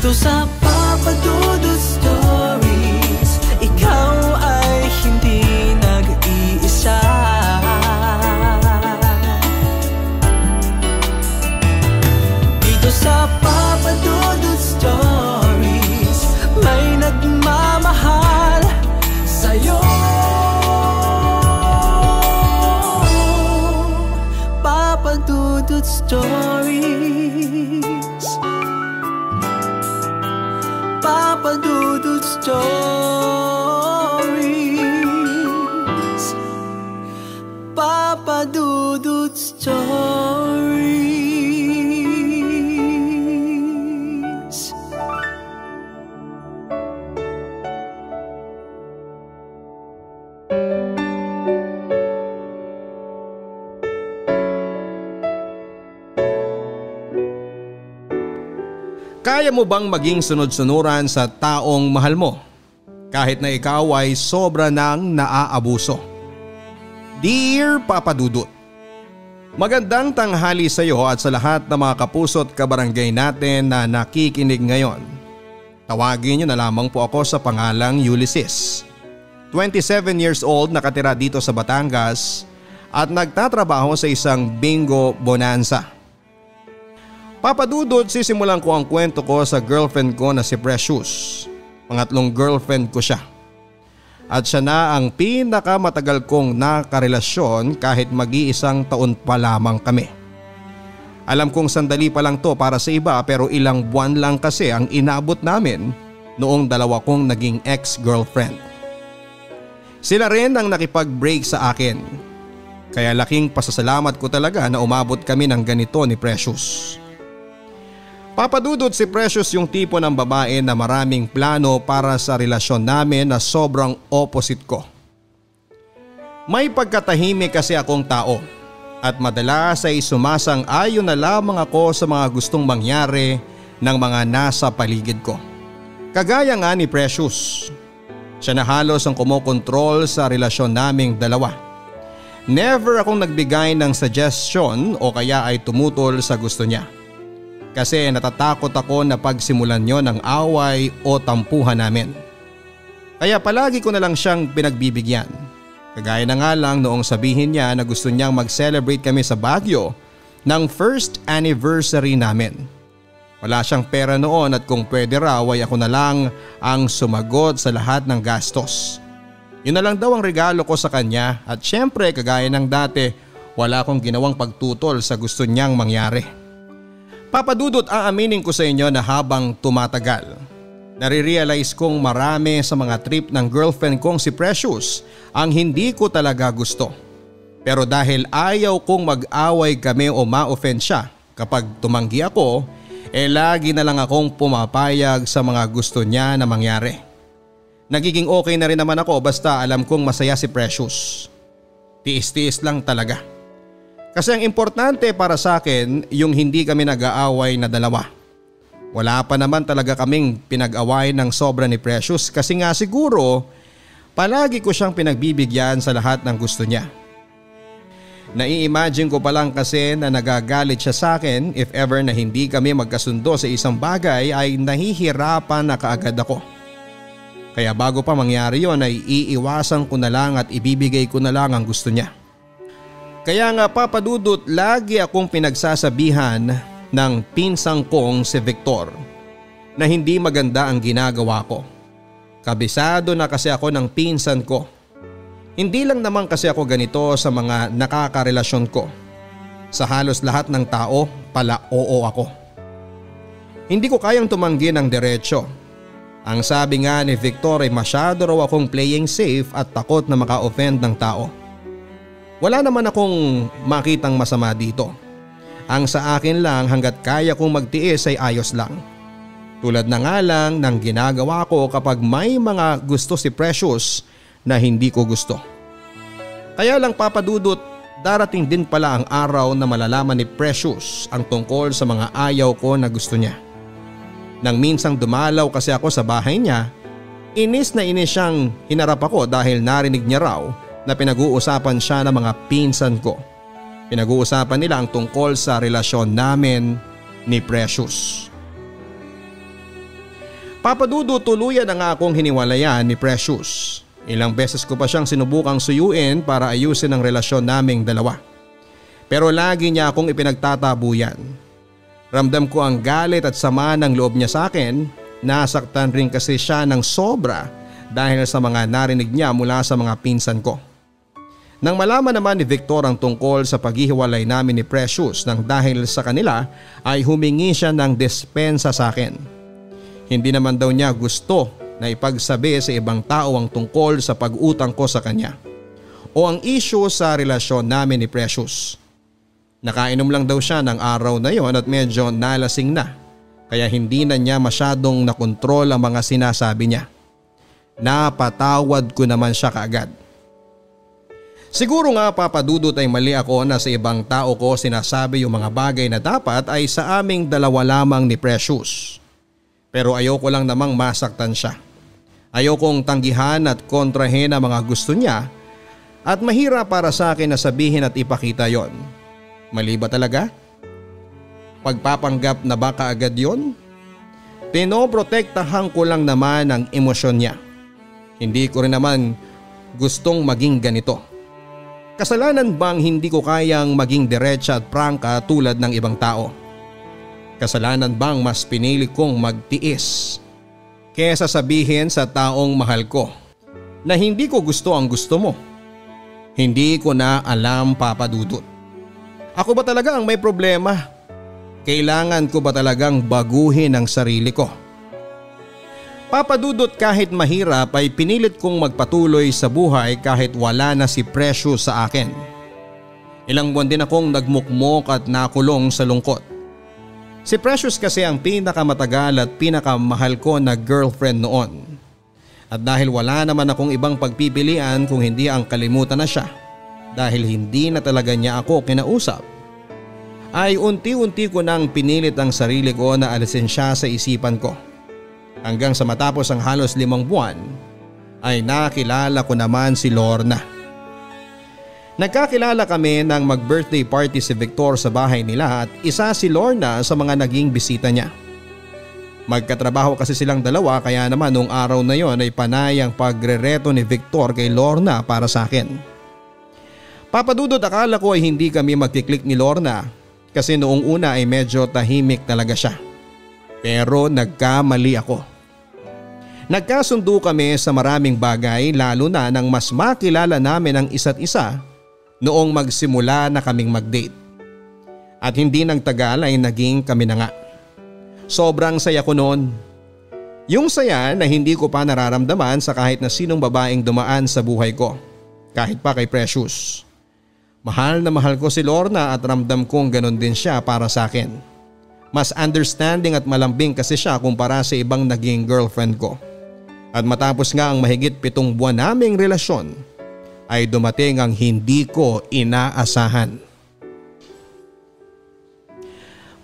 Dito sa Papa Dudut Stories, ikaw ay hindi nag-iisa. Dito sa Papa Dudut Stories, may nagmamahal sa'yo. Papa Dudut Stories, Papa Dudut Stories, Papa Dudut Stories. Kaya mo bang maging sunod-sunuran sa taong mahal mo kahit na ikaw ay sobra nang naaabuso? Dear Papa Dudut, magandang tanghali sa iyo at sa lahat ng mga kapuso't kabarangay natin na nakikinig ngayon. Tawagin niyo na lamang po ako sa pangalang Ulysses. 27 years old, nakatira dito sa Batangas at nagtatrabaho sa isang bingo bonanza. Papa Dudut, sisimulan ko ang kwento ko sa girlfriend ko na si Precious. Pangatlong girlfriend ko siya. At siya na ang pinakamatagal kong nakarelasyon kahit mag-iisang taon pa lamang kami. Alam kong sandali pa lang to para sa iba pero ilang buwan lang kasi ang inabot namin noong dalawa kong naging ex-girlfriend. Sila rin ang nakipag-break sa akin. Kaya laking pasasalamat ko talaga na umabot kami ng ganito ni Precious. Papa Dudut, si Precious yung tipo ng babae na maraming plano para sa relasyon namin na sobrang opposite ko. May pagkatahimik kasi akong tao at madalas ay sumasang-ayon na lamang ako sa mga gustong mangyari ng mga nasa paligid ko. Kagaya nga ni Precious. Siya na halos ang kumokontrol sa relasyon naming dalawa. Never akong nagbigay ng suggestion o kaya ay tumutol sa gusto niya. Kasi natatakot ako na pagsimulan niyo ng away o tampuhan namin. Kaya palagi ko na lang siyang pinagbibigyan. Kagaya na nga lang noong sabihin niya na gusto niyang mag-celebrate kami sa Baguio ng first anniversary namin. Wala siyang pera noon at kung pwede raw ay ako na lang ang sumagot sa lahat ng gastos. Yun na lang daw ang regalo ko sa kanya at syempre kagaya ng dati wala akong ginawang pagtutol sa gusto niyang mangyari. Papa Dudut, aaminin ko sa inyo na habang tumatagal, nare-realize kong marami sa mga trip ng girlfriend kong si Precious ang hindi ko talaga gusto. Pero dahil ayaw kong mag-away kami o ma-offend siya kapag tumanggi ako, lagi na lang akong pumapayag sa mga gusto niya na mangyari. Nagiging okay na rin naman ako basta alam kong masaya si Precious. Tiis-tiis lang talaga. Kasi ang importante para sa akin yung hindi kami nag-aaway na dalawa. Wala pa naman talaga kaming pinag-away ng sobra ni Precious kasi nga siguro palagi ko siyang pinagbibigyan sa lahat ng gusto niya. Nai-imagine ko pa lang kasi na nagagalit siya sa akin if ever na hindi kami magkasundo sa isang bagay ay nahihirapan na kaagad ako. Kaya bago pa mangyari yon ay iiwasan ko na lang at ibibigay ko na lang ang gusto niya. Kaya nga Papa Dudut, lagi akong pinagsasabihan ng pinsang kong si Victor na hindi maganda ang ginagawa ko. Kabisado na kasi ako ng pinsan ko. Hindi lang naman kasi ako ganito sa mga nakakarelasyon ko. Sa halos lahat ng tao, pala oo ako. Hindi ko kayang tumanggi ng diretsyo. Ang sabi nga ni Victor ay masyado raw akong playing safe at takot na maka-offend ng tao. Wala naman akong makitang masama dito. Ang sa akin lang hanggat kaya kong magtiis ay ayos lang. Tulad na nga lang ng ginagawa ko kapag may mga gusto si Precious na hindi ko gusto. Kaya lang Papa Dudut, darating din pala ang araw na malalaman ni Precious ang tungkol sa mga ayaw ko na gusto niya. Nang minsang dumalaw kasi ako sa bahay niya, inis na inis siyang hinarap ako dahil narinig niya raw na pinag-uusapan siya ng mga pinsan ko. Pinag-uusapan nila ang tungkol sa relasyon namin ni Precious. Papadudo, tuluyan na nga akong hiniwalayan ni Precious. Ilang beses ko pa siyang sinubukang suyuin para ayusin ang relasyon naming dalawa. Pero lagi niya akong ipinagtatabuyan. Ramdam ko ang galit at sama ng loob niya sa akin. Nasaktan rin kasi siya ng sobra dahil sa mga narinig niya mula sa mga pinsan ko. Nang malaman naman ni Victor ang tungkol sa paghihiwalay namin ni Precious nang dahil sa kanila ay humingi siya ng dispensa sa akin. Hindi naman daw niya gusto na ipagsabi sa ibang tao ang tungkol sa pag-utang ko sa kanya o ang issue sa relasyon namin ni Precious. Nakainom lang daw siya ng araw na yon at medyo nalasing na kaya hindi na niya masyadong nakontrol ang mga sinasabi niya. Napatawad ko naman siya kaagad. Siguro nga papadudot ay mali ako na sa ibang tao ko sinasabi yung mga bagay na dapat ay sa aming dalawa lamang ni Precious. Pero ayoko lang namang masaktan siya. Ayokong tanggihan at kontrahin ang mga gusto niya at mahirap para sa akin na sabihin at ipakita yon. Mali ba talaga? Pagpapanggap na ba kaagad yon? Pinoprotektahan ko lang naman ang emosyon niya. Hindi ko rin naman gustong maging ganito. Kasalanan bang hindi ko kayang maging diretsa at prangka tulad ng ibang tao? Kasalanan bang mas pinili kong magtiis kesa sabihin sa taong mahal ko na hindi ko gusto ang gusto mo? Hindi ko na alam, Papadudot. Ako ba talaga ang may problema? Kailangan ko ba talagang baguhin ang sarili ko? Papadudot, kahit mahirap ay pinilit kong magpatuloy sa buhay kahit wala na si Precious sa akin. Ilang buwan din akong nagmukmok at nakulong sa lungkot. Si Precious kasi ang pinakamatagal at pinakamahal ko na girlfriend noon. At dahil wala naman akong ibang pagpipilian kung hindi ang kalimutan na siya dahil hindi na talaga niya ako kinausap, ay unti-unti ko nang pinilit ang sarili ko na alisin siya sa isipan ko. Hanggang sa matapos ang halos 5 buwan ay nakilala ko naman si Lorna. Nagkakilala kami nang mag-birthday party si Victor sa bahay nila at isa si Lorna sa mga naging bisita niya. Magkatrabaho kasi silang dalawa kaya naman noong araw na yon ay panay ang pagrereto ni Victor kay Lorna para sa akin. Papadudot, akala ko ay hindi kami magkiklik ni Lorna kasi noong una ay medyo tahimik talaga siya. Pero nagkamali ako. Nagkasundo kami sa maraming bagay lalo na nang mas makilala namin ang isa't isa noong magsimula na kaming mag-date. At hindi nang tagal ay naging kami na nga. Sobrang saya ko noon. Yung saya na hindi ko pa nararamdaman sa kahit na sinong babaeng dumaan sa buhay ko. Kahit pa kay Precious. Mahal na mahal ko si Lorna at ramdam kong ganon din siya para sa akin. Mas understanding at malambing kasi siya kumpara sa ibang naging girlfriend ko. At matapos nga ang mahigit 7 buwan naming relasyon ay dumating ang hindi ko inaasahan.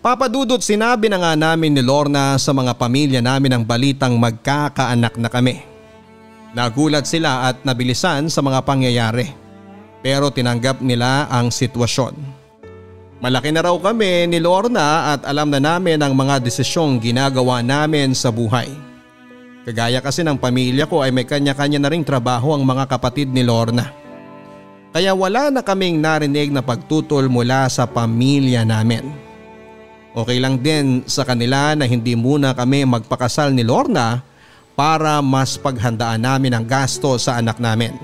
Papadudot, sinabi na nga namin ni Lorna sa mga pamilya namin ang balitang magkakaanak na kami. Nagulat sila at nabilisan sa mga pangyayari. Pero tinanggap nila ang sitwasyon. Malaki na raw kami ni Lorna at alam na namin ang mga desisyong ginagawa namin sa buhay. Kagaya kasi ng pamilya ko ay may kanya-kanya na ring trabaho ang mga kapatid ni Lorna. Kaya wala na kaming narinig na pagtutol mula sa pamilya namin. Okay lang din sa kanila na hindi muna kami magpakasal ni Lorna para mas paghandaan namin ang gasto sa anak namin.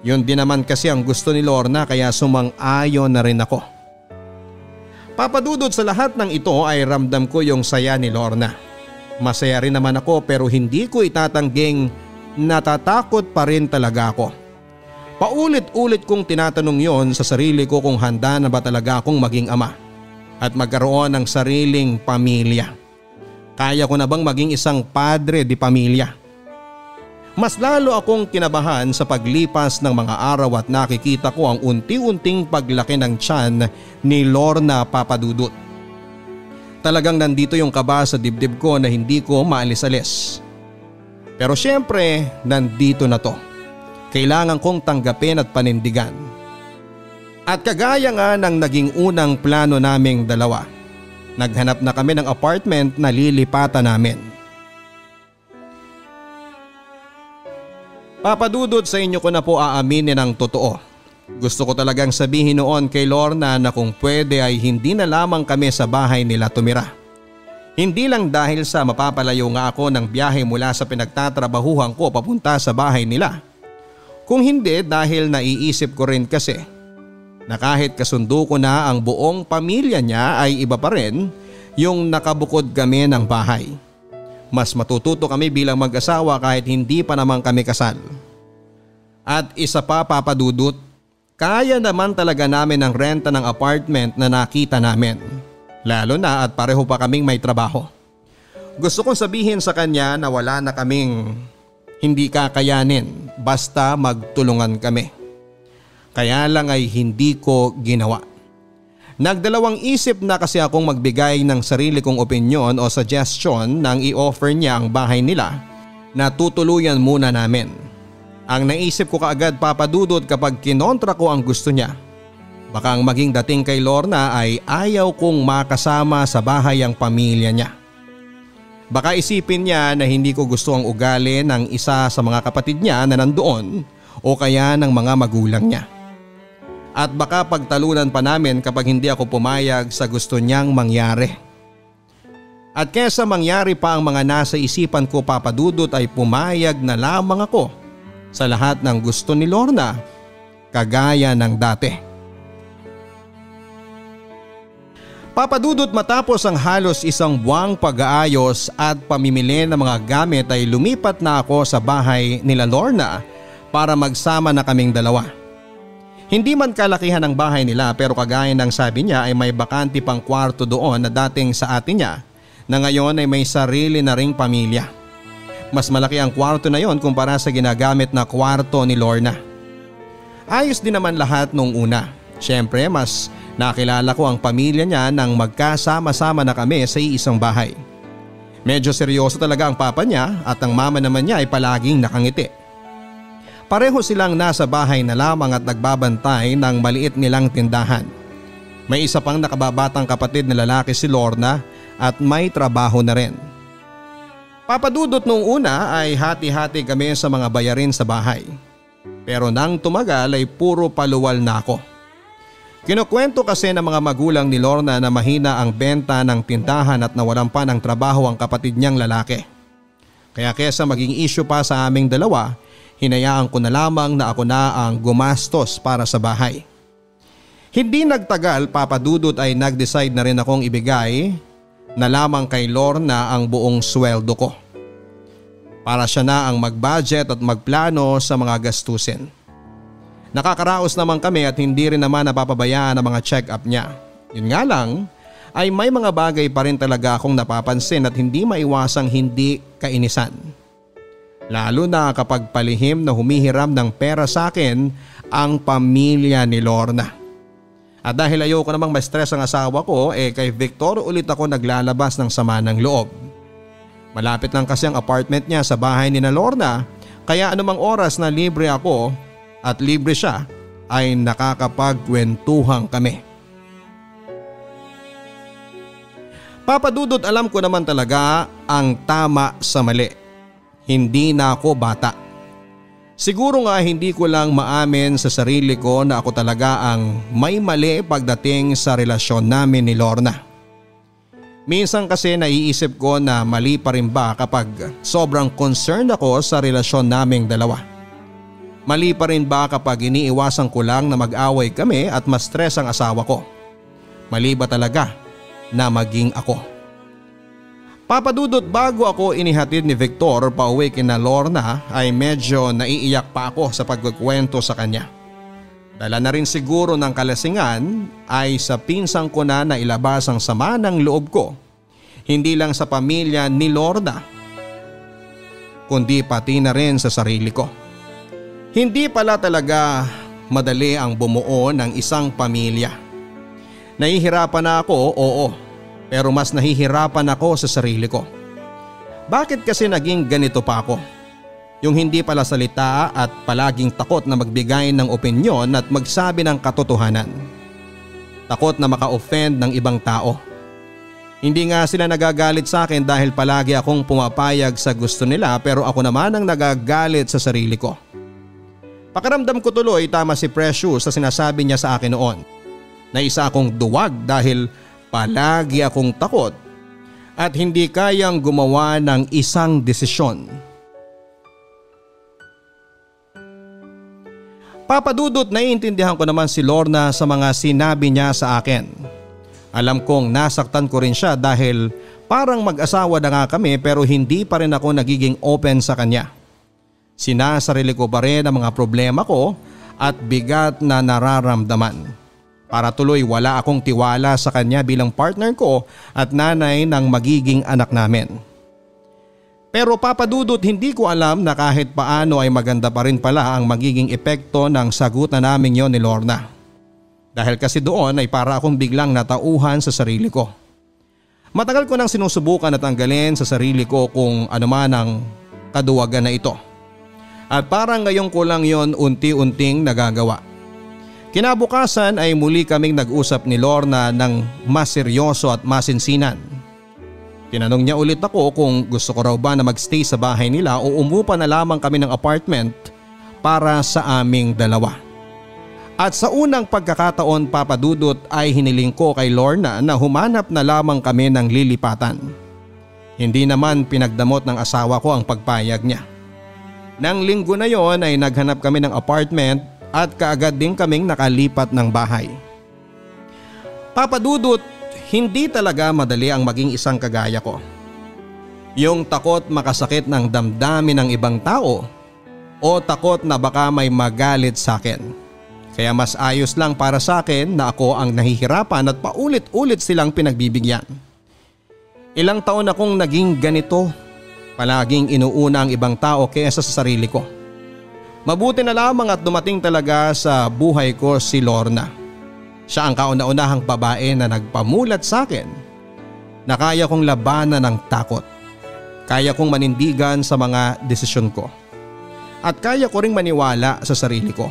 Yun din naman kasi ang gusto ni Lorna kaya sumang-ayon na rin ako. Papadudot, sa lahat ng ito ay ramdam ko yung saya ni Lorna. Masaya rin naman ako pero hindi ko itatangging natatakot pa rin talaga ako. Paulit-ulit kong tinatanong yon sa sarili ko kung handa na ba talaga akong maging ama at magkaroon ng sariling pamilya. Kaya ko na bang maging isang padre di pamilya? Mas lalo akong kinabahan sa paglipas ng mga araw at nakikita ko ang unti-unting paglaki ng tiyan ni Lorna, Papadudot. Talagang nandito yung kaba sa dibdib ko na hindi ko maalis-alis. Pero syempre, nandito na to. Kailangan kong tanggapin at panindigan. At kagaya nga ng naging unang plano naming dalawa, naghanap na kami ng apartment na lilipatan namin. Papadudot, sa inyo ko na po aaminin ang totoo. Gusto ko talagang sabihin noon kay Lorna na kung pwede ay hindi na lamang kami sa bahay nila tumira. Hindi lang dahil sa mapapalayo nga ako ng biyahe mula sa pinagtatrabahuhan ko papunta sa bahay nila. Kung hindi dahil naiisip ko rin kasi na kahit kasundo ko na ang buong pamilya niya ay iba pa rin yung nakabukod kami ng bahay. Mas matututo kami bilang mag-asawa kahit hindi pa naman kami kasal. At isa pa, Papadudot, kaya naman talaga namin ang renta ng apartment na nakita namin. Lalo na at pareho pa kaming may trabaho. Gusto kong sabihin sa kanya na wala na kaming hindi kakayanin basta magtulungan kami. Kaya lang ay hindi ko ginawa. Nagdalawang isip na kasi akong magbigay ng sarili kong opinyon o suggestion nang i-offer niya ang bahay nila na tutuluyan muna namin. Ang naisip ko kaagad, Papadudot, kapag kinontra ko ang gusto niya, baka ang maging dating kay Lorna ay ayaw kong makasama sa bahay ang pamilya niya. Baka isipin niya na hindi ko gusto ang ugali ng isa sa mga kapatid niya na nandoon o kaya ng mga magulang niya. At baka pagtalunan pa namin kapag hindi ako pumayag sa gusto niyang mangyari. At kesa mangyari pa ang mga nasa isipan ko, Papadudot, ay pumayag na lamang ako sa lahat ng gusto ni Lorna, kagaya ng dati. Papadudot, matapos ang halos isang buwang pag-aayos at pamimili ng mga gamit ay lumipat na ako sa bahay nila Lorna para magsama na kaming dalawa. Hindi man kalakihan ang bahay nila pero kagaya ng sabi niya ay may bakante pang kwarto doon na dating sa atin niya na ngayon ay may sarili na ring pamilya. Mas malaki ang kwarto na yon kumpara sa ginagamit na kwarto ni Lorna. Ayos din naman lahat nung una. Siyempre mas nakilala ko ang pamilya niya nang magkasama-sama na kami sa iisang bahay. Medyo seryoso talaga ang papa niya at ang mama naman niya ay palaging nakangiti. Pareho silang nasa bahay na lamang at nagbabantay ng maliit nilang tindahan. May isa pang nakababatang kapatid na lalaki si Lorna at may trabaho na rin. Papadudot, nung una ay hati-hati kami sa mga bayarin sa bahay. Pero nang tumagal ay puro paluwal na ako. Kinukwento kasi ng mga magulang ni Lorna na mahina ang benta ng tindahan at nawalan pa ng trabaho ang kapatid niyang lalaki. Kaya kesa maging issue pa sa aming dalawa, hinayaan ko na lamang na ako na ang gumastos para sa bahay. Hindi nagtagal, Papadudot, ay nag-decide na rin akong ibigay na lamang kay Lorna ang buong sweldo ko. Para siya na ang mag-budget at magplano sa mga gastusin. Nakakaraos naman kami at hindi rin naman napapabayaan ang mga check-up niya. Yun nga lang ay may mga bagay pa rin talaga akong napapansin at hindi maiwasang hindi kainisan. Lalo na kapag palihim na humihiram ng pera sa akin ang pamilya ni Lorna. At dahil ayoko namang ma-stress ang asawa ko, kay Victor ulit ako naglalabas ng sama ng loob. Malapit lang kasi ang apartment niya sa bahay ni Lorna, kaya anumang oras na libre ako at libre siya ay nakakapagkwentuhan kami. Papadudot, alam ko naman talaga ang tama sa mali. Hindi na ako bata. Siguro nga hindi ko lang maamin sa sarili ko na ako talaga ang may mali pagdating sa relasyon namin ni Lorna. Minsan kasi naiisip ko na mali pa rin ba kapag sobrang concerned ako sa relasyon naming dalawa. Mali pa rin ba kapag iniiwasan ko lang na mag-away kami at ma-stress ang asawa ko? Mali ba talaga na maging ako? Papadudot, bago ako inihatid ni Victor pauwi kina Lorna ay medyo naiiyak pa ako sa pagkukwento sa kanya. Dala na rin siguro ng kalasingan ay sa pinsang ko na nailabas ang sama ng loob ko. Hindi lang sa pamilya ni Lorna, kundi pati na rin sa sarili ko. Hindi pala talaga madali ang bumuo ng isang pamilya. Nahihirapan na ako, oo. Pero mas nahihirapan ako sa sarili ko. Bakit kasi naging ganito pa ako? Yung hindi pala salita at palaging takot na magbigay ng opinyon at magsabi ng katotohanan. Takot na maka-offend ng ibang tao. Hindi nga sila nagagalit sa akin dahil palagi akong pumapayag sa gusto nila, pero ako naman ang nagagalit sa sarili ko. Pakiramdam ko tuloy tama si Precious sa sinasabi niya sa akin noon na isa akong duwag dahil palagi akong takot at hindi kayang gumawa ng isang desisyon. Papadudot, naiintindihan ko naman si Lorna sa mga sinabi niya sa akin. Alam kong nasaktan ko rin siya dahil parang mag-asawa na nga kami pero hindi pa rin ako nagiging open sa kanya. Sinasarili ko pa rin ang mga problema ko at bigat na nararamdaman. Para tuloy wala akong tiwala sa kanya bilang partner ko at nanay ng magiging anak namin. Pero papadudot, hindi ko alam na kahit paano ay maganda pa rin pala ang magiging epekto ng sagutan namin yon ni Lorna. Dahil kasi doon ay para akong biglang natauhan sa sarili ko. Matagal ko nang sinusubukan na tanggalin sa sarili ko kung ano man ang kaduwagan na ito. At parang ngayon ko lang yon unti-unting nagagawa. Kinabukasan ay muli kaming nag-usap ni Lorna ng mas seryoso at masinsinan. Tinanong niya ulit ako kung gusto ko raw ba na magstay sa bahay nila o umupa na lamang kami ng apartment para sa aming dalawa. At sa unang pagkakataon, papadudot, ay hiniling ko kay Lorna na humanap na lamang kami ng lilipatan. Hindi naman pinagdamot ng asawa ko ang pagpayag niya. Nang linggo na yon ay naghanap kami ng apartment at kaagad din kaming nakalipat ng bahay. Papadudot, hindi talaga madali ang maging isang kagaya ko. Yung takot makasakit ng damdamin ng ibang tao o takot na baka may magalit sa akin. Kaya mas ayos lang para sa akin na ako ang nahihirapan at paulit-ulit silang pinagbibigyan. Ilang taon akong naging ganito, palaging inuuna ang ibang tao kaysa sa sarili ko. Mabuti na lamang at dumating talaga sa buhay ko si Lorna. Siya ang kauna-unahang babae na nagpamulat sa akin na kaya kong labanan ng takot. Kaya kong manindigan sa mga desisyon ko. At kaya ko ring maniwala sa sarili ko.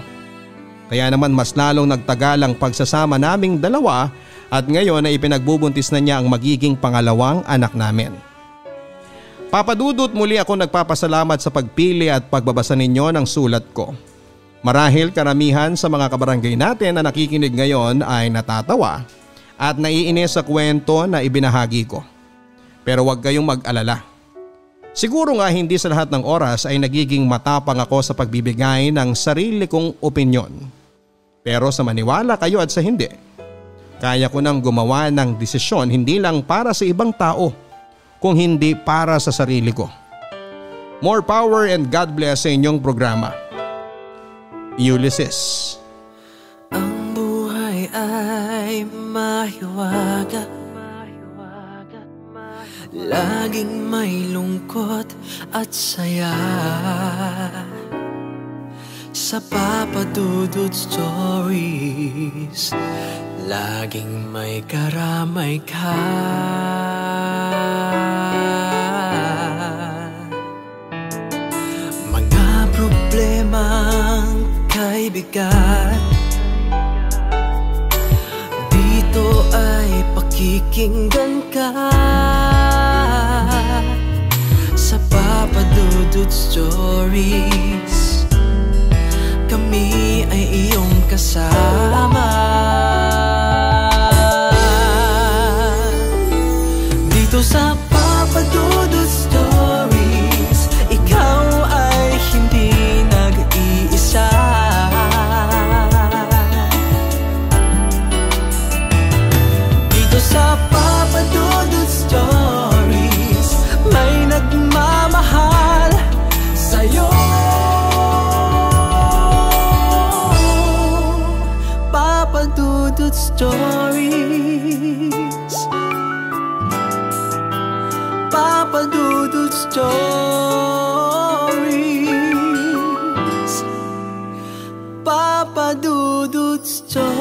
Kaya naman mas lalong nagtagal ang pagsasama naming dalawa at ngayon ay ipinagbubuntis na niya ang magiging pangalawang anak namin. Papadudot, muli ako nagpapasalamat sa pagpili at pagbabasa ninyo ng sulat ko. Marahil karamihan sa mga kabarangay natin na nakikinig ngayon ay natatawa at naiinis sa kwento na ibinahagi ko. Pero huwag kayong mag-alala. Siguro nga hindi sa lahat ng oras ay nagiging matapang ako sa pagbibigay ng sarili kong opinyon. Pero sa maniwala kayo at sa hindi, kaya ko nang gumawa ng desisyon hindi lang para sa ibang tao, kung hindi para sa sarili ko. More power and God bless sa inyong programa. Ulysses. Ang buhay ay mahiwaga, laging may lungkot at saya. Sa Papadudot Stories, laging may karamay ka. Mga problemang kay bigat, dito ay pakikinggan ka. Sa Papadudot Stories, kami ay iyong kasama. Dito sa Papadudot Stories, ikaw ay hindi nag-iisa. Dito sa Papadudot Stories, may nagmamahal sa'yo. Papadudot Stories, Papadudot Stories, Papadudot Stories.